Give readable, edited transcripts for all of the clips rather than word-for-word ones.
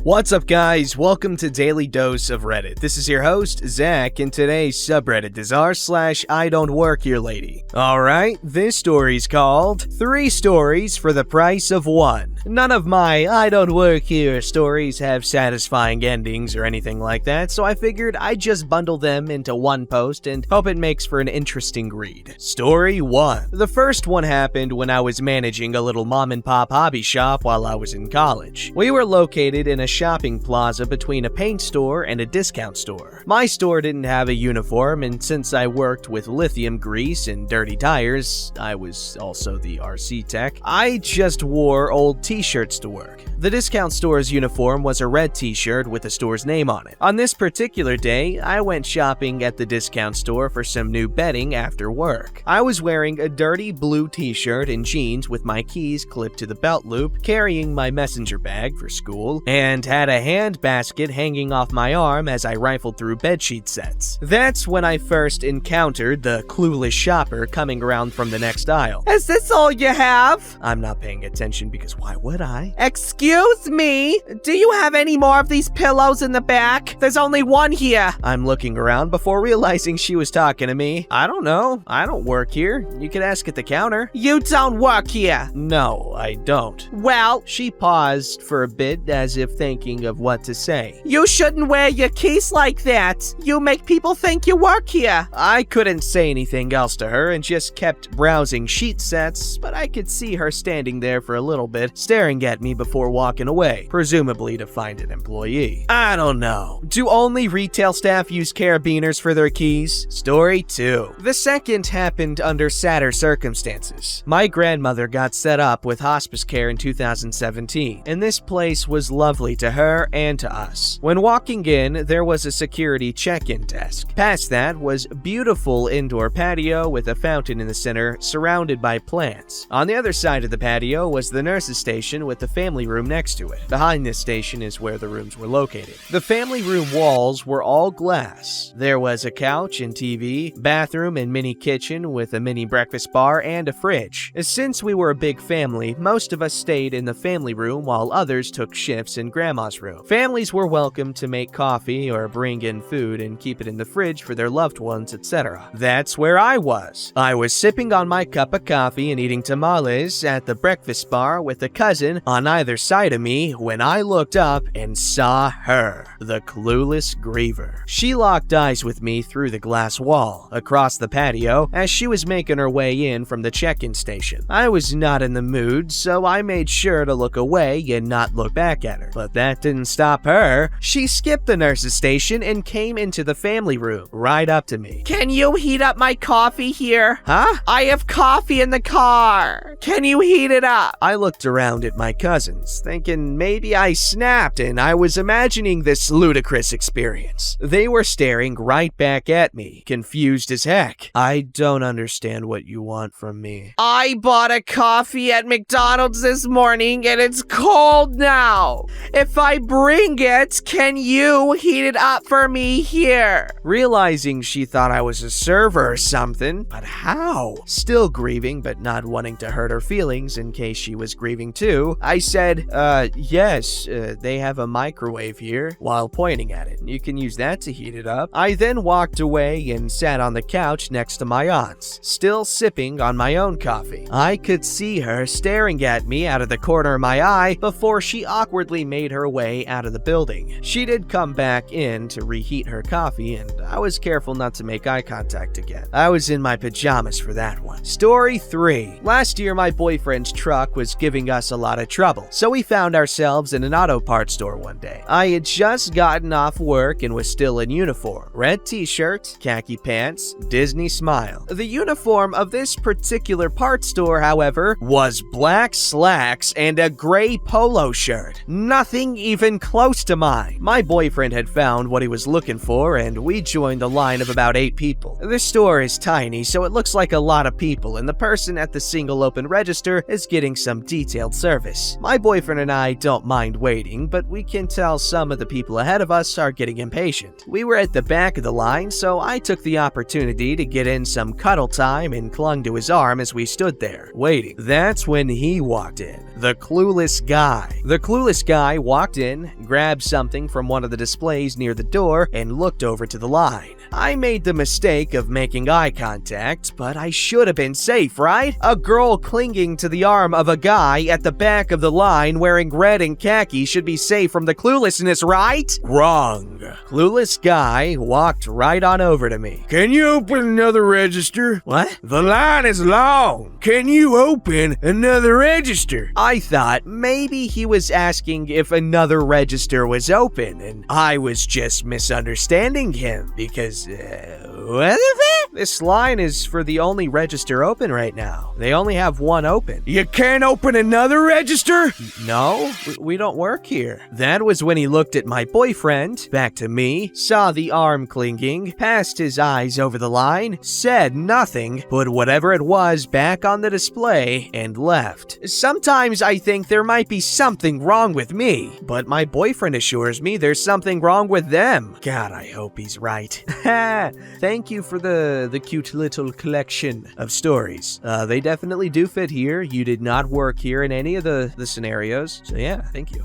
What's up, guys? Welcome to Daily Dose of Reddit. This is your host, Zach, and today's subreddit is r/IDontWorkHereLady. Alright, this story's called 3 Stories for the Price of 1. None of my I Don't Work Here stories have satisfying endings or anything like that, so I figured I'd just bundle them into one post and hope it makes for an interesting read. Story 1. The first one happened when I was managing a little mom-and-pop hobby shop while I was in college. We were located in a shopping plaza between a paint store and a discount store. My store didn't have a uniform, and since I worked with lithium grease and dirty tires, I was also the RC tech, I just wore old t-shirts to work. The discount store's uniform was a red t-shirt with the store's name on it. On this particular day, I went shopping at the discount store for some new bedding after work. I was wearing a dirty blue t-shirt and jeans with my keys clipped to the belt loop, carrying my messenger bag for school, and had a hand basket hanging off my arm as I rifled through bedsheet sets. That's when I first encountered the clueless shopper coming around from the next aisle. Is this all you have? I'm not paying attention because why would I? Excuse me? Do you have any more of these pillows in the back? There's only one here. I'm looking around before realizing she was talking to me. I don't know. I don't work here. You could ask at the counter. You don't work here. No, I don't. Well, She paused for a bit as if thinking of what to say. you shouldn't wear your keys like that. You make people think you work here. I couldn't say anything else to her and just kept browsing sheet sets, but I could see her standing there for a little bit, staring at me before walking away, presumably to find an employee. I don't know. Do only retail staff use carabiners for their keys? Story 2. The second happened under sadder circumstances. My grandmother got set up with hospice care in 2017, and this place was lovely to her and to us. When walking in, there was a security check-in desk. Past that was beautiful indoor patio with a fountain in the center surrounded by plants. On the other side of the patio was the nurse's station with the family room next to it. Behind this station is where the rooms were located. The family room walls were all glass. There was a couch and TV, bathroom and mini kitchen with a mini breakfast bar and a fridge. Since we were a big family, most of us stayed in the family room while others took shifts in grandma's room. Families were welcome to make coffee or bring in food and keep it in the fridge for their loved ones, etc. That's where I was. I was sipping on my cup of coffee and eating tamales at the breakfast bar with a cousin on either side of me when I looked up and saw her, the clueless griever. She locked eyes with me through the glass wall across the patio as she was making her way in from the check-in station. I was not in the mood, so I made sure to look away and not look back at her. But that didn't stop her. She skipped the nurse's station and came into the family room right up to me. Can you heat up my coffee here? Huh? I have coffee in the car. Can you heat it up? I looked around at my cousins, thinking maybe I snapped and I was imagining this ludicrous experience. They were staring right back at me, confused as heck. I don't understand what you want from me. I bought a coffee at McDonald's this morning and it's cold now. If I bring it, can you heat it up for me here? Realizing she thought I was a server or something, but how? Still grieving but not wanting to hurt her feelings in case she was grieving too, I said, yes, they have a microwave here, while pointing at it. You can use that to heat it up. I then walked away and sat on the couch next to my aunts, still sipping on my own coffee. I could see her staring at me out of the corner of my eye before she awkwardly made her way out of the building. She did come back in to reheat her coffee, and I was careful not to make eye contact again. I was in my pajamas for that one. Story 3. Last year, my boyfriend's truck was giving us a lot of trouble, so we found ourselves in an auto parts store one day. I had just gotten off work and was still in uniform. Red t-shirt, khaki pants, Disney smile. The uniform of this particular parts store, however, was black slacks and a gray polo shirt. Nothing even close to mine. My boyfriend had found what he was looking for, and we joined a line of about 8 people. This store is tiny, so it looks like a lot of people, and the person at the single open register is getting some detailed service. My boyfriend and I don't mind waiting, but we can tell some of the people ahead of us are getting impatient. We were at the back of the line, so I took the opportunity to get in some cuddle time and clung to his arm as we stood there, waiting. That's when he walked in. The clueless guy. The clueless guy walked in, grabbed something from one of the displays near the door, and looked over to the line. I made the mistake of making eye contact, but I should have been safe, right? A girl clinging to the arm of a guy at the back of the line wearing red and khaki should be safe from the cluelessness, right? Wrong. Clueless guy walked right on over to me. Can you open another register? What? The line is long. Can you open another register? I thought maybe he was asking if another register was open, and I was just misunderstanding him because, what the fuck? This line is for the only register open right now. They only have one open. You can't open another register? No, we don't work here. That was when he looked at my boyfriend, back to me, saw the arm clinging, passed his eyes over the line, said nothing, put whatever it was back on the display, and left. Sometimes I think there might be something wrong with me, but my boyfriend assures me there's something wrong with them. God, I hope he's right. Thank you for the cute little collection of stories. They definitely do fit here. You did not work here in any of the scenarios. So yeah, thank you.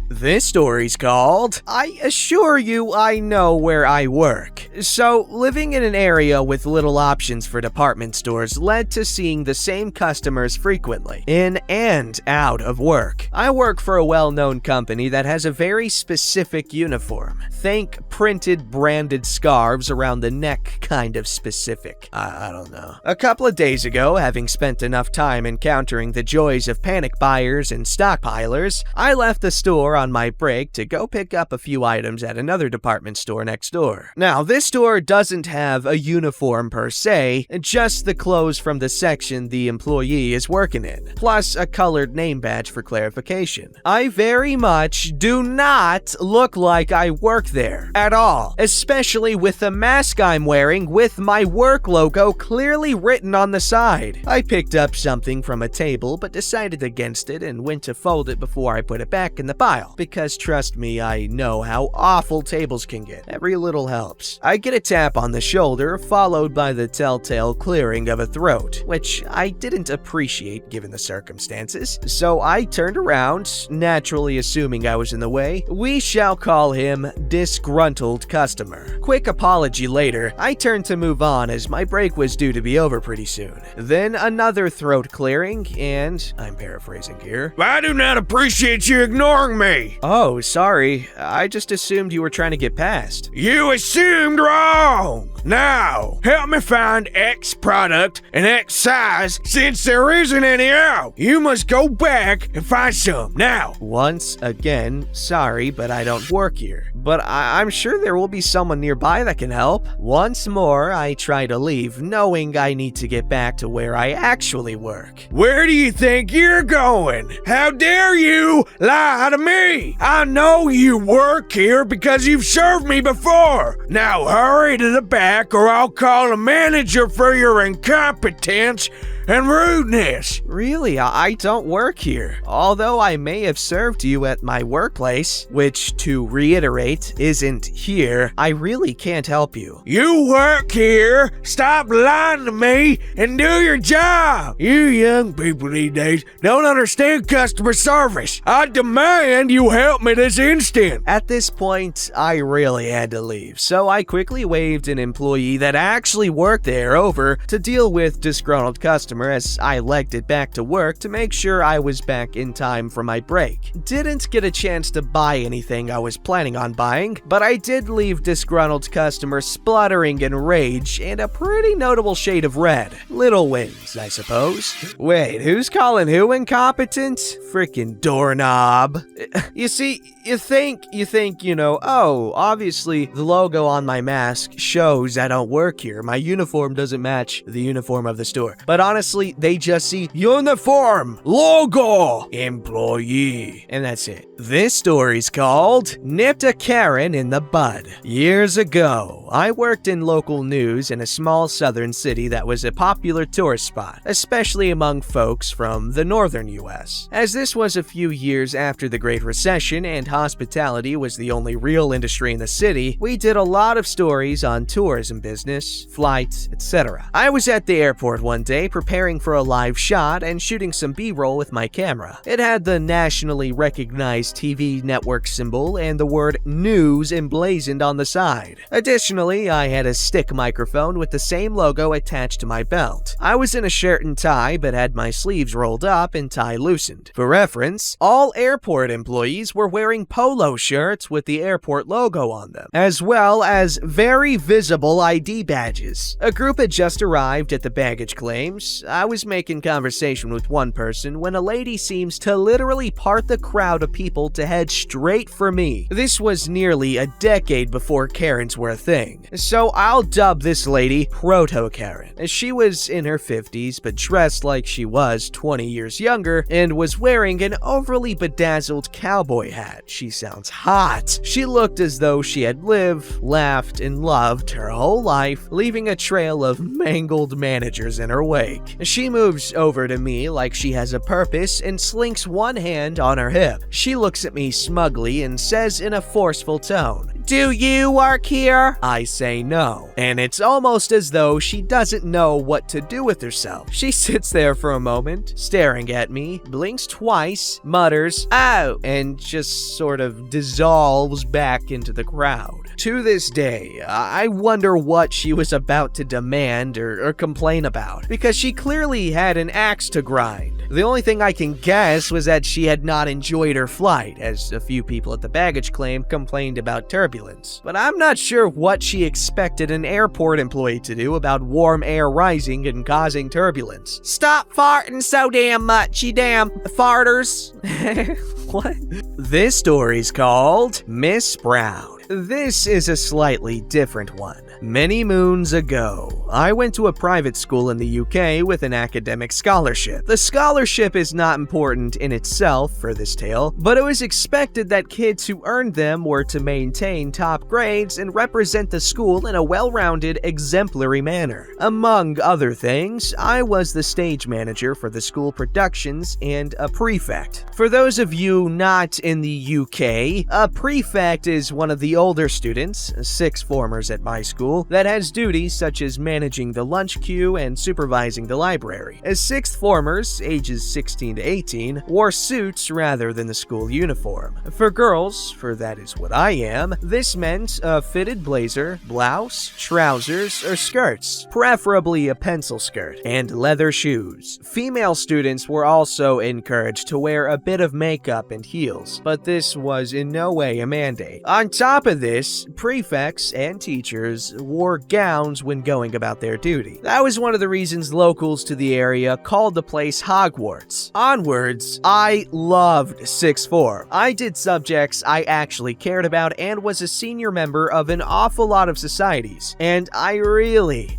This story's called, I Assure You I Know Where I Work. So, living in an area with little options for department stores led to seeing the same customers frequently, in and out of work. I work for a well-known company that has a very specific uniform. Think printed branded scarves around the neck kind of specific. I don't know. A couple of days ago, having spent enough time encountering the joys of panic buyers and stockpilers, I left the store on my break to go pick up a few items at another department store next door. Now, this store doesn't have a uniform per se, just the clothes from the section the employee is working in, plus a colored name badge for clarification. I very much do not look like I work there at all, especially with the mask I'm wearing with my work logo clearly written on the side. I picked up something from a table but decided against it and went to fold it before I put it back in the pile, because trust me, I know how awful tables can get. Every little helps. I get a tap on the shoulder, followed by the telltale clearing of a throat, which I didn't appreciate given the circumstances, so I turned around, naturally assuming I was in the way. We shall call him disgruntled customer. Quick apology later, I turned to move on as my break was due to be over pretty soon. Then another throat clearing, and I'm paraphrasing here. I do not appreciate you ignoring me. Oh, sorry. I just assumed you were trying to get past. You assumed wrong. Now, help me find X product and X size since there isn't any out. You must go back and find some now. Once again, sorry, but I don't work here. But I'm sure there will be someone nearby that can help. Once more, I try to leave, knowing I need to get back to where I actually work. Where do you think you're going? How dare you lie to me? I know you work here because you've served me before. Now hurry to the back or I'll call a manager for your incompetence and rudeness. Really, I don't work here. Although I may have served you at my workplace, which, to reiterate, isn't here, I really can't help you. You work here. Stop lying to me and do your job. You young people these days don't understand customer service. I demand you help me this instant. At this point, I really had to leave, so I quickly waved an employee that actually worked there over to deal with disgruntled customers as I legged it back to work to make sure I was back in time for my break. Didn't get a chance to buy anything I was planning on buying, but I did leave disgruntled customer spluttering in rage and a pretty notable shade of red. Little wins, I suppose. Wait, who's calling who incompetent? Frickin' doorknob. You see, you think, oh, obviously the logo on my mask shows I don't work here. My uniform doesn't match the uniform of the store. But honestly, they just see uniform, logo, employee, and that's it. This story's called Nipped a Karen in the Bud. Years ago, I worked in local news in a small southern city that was a popular tourist spot, especially among folks from the northern US. As this was a few years after the Great Recession and hospitality was the only real industry in the city, we did a lot of stories on tourism business, flights, etc. I was at the airport one day preparing preparing for a live shot and shooting some B-roll with my camera. It had the nationally recognized TV network symbol and the word news emblazoned on the side. Additionally, I had a stick microphone with the same logo attached to my belt. I was in a shirt and tie but had my sleeves rolled up and tie loosened. For reference, all airport employees were wearing polo shirts with the airport logo on them, as well as very visible ID badges. A group had just arrived at the baggage claims. I was making conversation with one person when a lady seems to literally part the crowd of people to head straight for me. This was nearly a decade before Karens were a thing, so I'll dub this lady Proto-Karen. She was in her 50s but dressed like she was 20 years younger and was wearing an overly bedazzled cowboy hat. She sounds hot. She looked as though she had lived, laughed, and loved her whole life, leaving a trail of mangled managers in her wake. She moves over to me like she has a purpose and slinks one hand on her hip. She looks at me smugly and says in a forceful tone, "Do you work here?" I say no, and it's almost as though she doesn't know what to do with herself. She sits there for a moment, staring at me, blinks twice, mutters, "Oh," and just sort of dissolves back into the crowd. To this day, I wonder what she was about to demand or complain about, because she clearly had an axe to grind. The only thing I can guess was that she had not enjoyed her flight, as a few people at the baggage claim complained about turbulence. But I'm not sure what she expected an airport employee to do about warm air rising and causing turbulence. "Stop farting so damn much, you damn farters." What? This story's called Miss Brown. This is a slightly different one. Many moons ago, I went to a private school in the UK with an academic scholarship. The scholarship is not important in itself for this tale, but it was expected that kids who earned them were to maintain top grades and represent the school in a well-rounded, exemplary manner. Among other things, I was the stage manager for the school productions and a prefect. For those of you not in the UK, a prefect is one of the older students, 6 formers at my school, that has duties such as managing the lunch queue and supervising the library. As 6th formers, ages 16 to 18, wore suits rather than the school uniform. For girls, for that is what I am, this meant a fitted blazer, blouse, trousers, or skirts, preferably a pencil skirt, and leather shoes. Female students were also encouraged to wear a bit of makeup and heels, but this was in no way a mandate. On top of this, prefects and teachers wore gowns when going about their duty. That was one of the reasons locals to the area called the place Hogwarts. Onwards, I loved 6th form. I did subjects I actually cared about and was a senior member of an awful lot of societies, and I really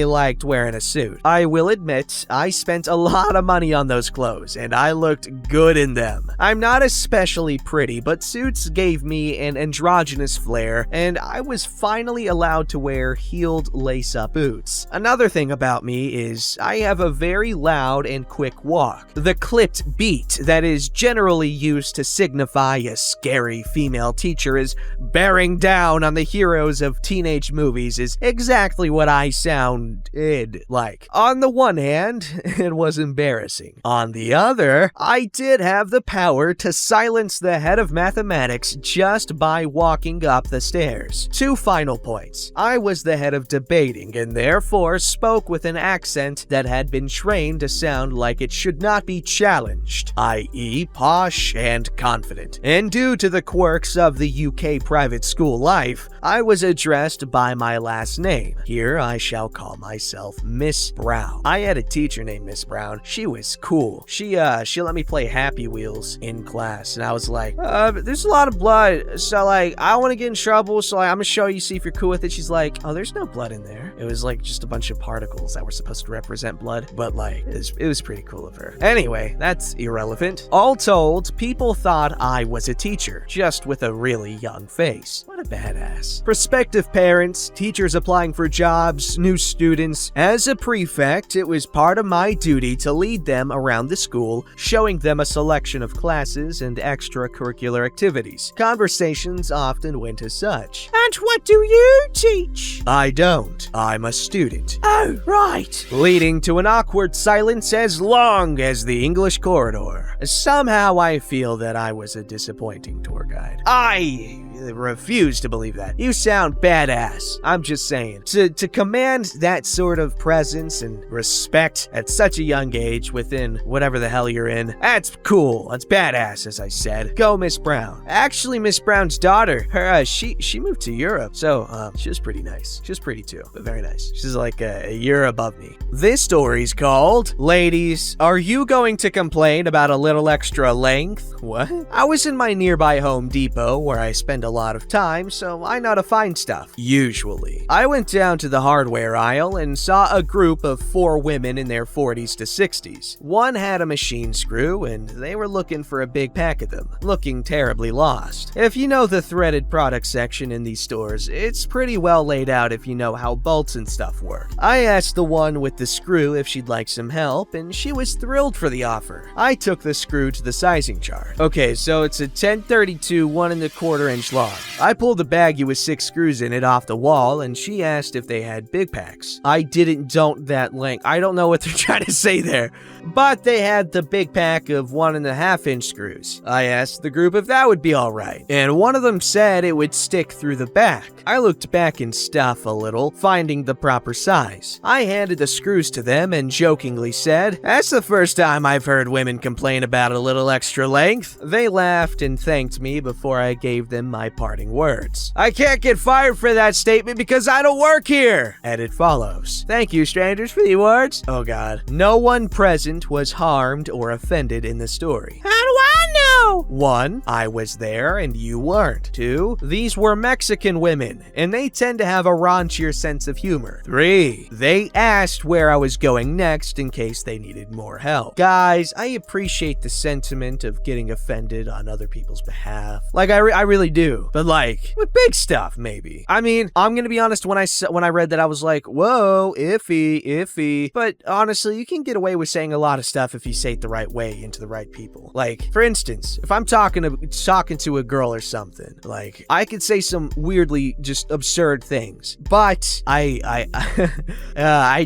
liked wearing a suit. I will admit, I spent a lot of money on those clothes, and I looked good in them. I'm not especially pretty, but suits gave me an androgynous flair, and I was finally allowed to wear heeled lace-up boots. Another thing about me is I have a very loud and quick walk. The clipped beat that is generally used to signify a scary female teacher is bearing down on the heroes of teenage movies is exactly what I sounded like. On the one hand, it was embarrassing. On the other, I did have the power to silence the head of mathematics just by walking up the stairs. 2 final points. I was the head of debating and therefore spoke with an accent that had been trained to sound like it should not be challenged, i.e. posh and confident. And due to the quirks of the UK private school life, I was addressed by my last name. Here I shall call myself Miss Brown. I had a teacher named Miss Brown. She was cool. She let me play Happy Wheels in class, and I was like, there's a lot of blood, so like, I don't want to get in trouble, so like, I'm gonna show you, see if you're cool with it. She's like, oh, there's no blood in there. It was like just a bunch of particles that were supposed to represent blood, but like, it was pretty cool of her. Anyway, that's irrelevant. All told, people thought I was a teacher, just with a really young face. What a badass. Prospective parents, teachers applying for jobs, new students. As a prefect, it was part of my duty to lead them around the school, showing them a selection of classes and extracurricular activities. Conversations often went as such. "And what do you teach?" I don't. I'm I'm a student. Oh, right. Leading to an awkward silence as long as the English corridor. Somehow I feel that I was a disappointing tour guide. I refuse to believe that. You sound badass. I'm just saying. To command that sort of presence and respect at such a young age within whatever the hell you're in, that's cool. That's badass, as I said. Go, Miss Brown. Actually, Miss Brown's daughter, she moved to Europe, so she was pretty nice. She was pretty too, but very nice. She's like a year above me. This story's called, Ladies, Are You Going to Complain About a Little Extra Length? What? I was in my nearby Home Depot where I spend a lot of time, so I know how to find stuff. Usually. I went down to the hardware aisle and saw a group of 4 women in their 40s to 60s. One had a machine screw, and they were looking for a big pack of them, looking terribly lost. If you know the threaded product section in these stores, it's pretty well laid out if you know how bolts and stuff work. I asked the one with the screw if she'd like some help, and she was thrilled for the offer. I took the screw to the sizing chart. Okay, so it's a 1032 1¼ inch long. I pulled the baggie with 6 screws in it off the wall, and she asked if they had big packs. I don't that length. I don't know what they're trying to say there, but they had the big pack of 1½ inch screws. I asked the group if that would be alright, and one of them said it would stick through the back. I looked back in stuff a little, finding the proper size. I handed the screws to them and jokingly said, "That's the first time I've heard women complain about a little extra length." They laughed and thanked me before I gave them my parting words. "I can't get fired for that statement because I don't work here." And it follows. Thank you, strangers, for the awards. Oh god. No one present was harmed or offended in the story. How do I know? 1. I was there and you weren't. 2. These were Mexican women, and they tend to have a raunchier sense of humor. 3. They asked where I was going next in case they needed more help. Guys, I appreciate the sentiment of getting offended on other people's behalf. Like, I really do. But like, with big stuff, maybe. I mean, I'm gonna be honest, when I read that, I was like, whoa, iffy. But honestly, you can get away with saying a lot of stuff if you say it the right way and to the right people. Like, for instance, if I'm talking to a girl or something, like, I could say some weirdly just absurd things, but I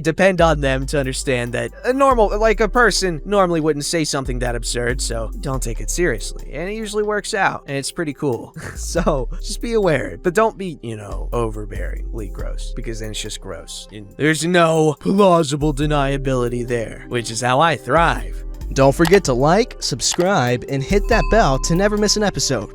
depend on them to understand that a person normally wouldn't say something that absurd, so don't take it seriously. And it usually works out, and it's pretty cool. So just be aware, but don't be, overbearingly gross, because then it's just gross. And there's no plausible deniability there, which is how I thrive. Don't forget to like, subscribe, and hit that bell to never miss an episode.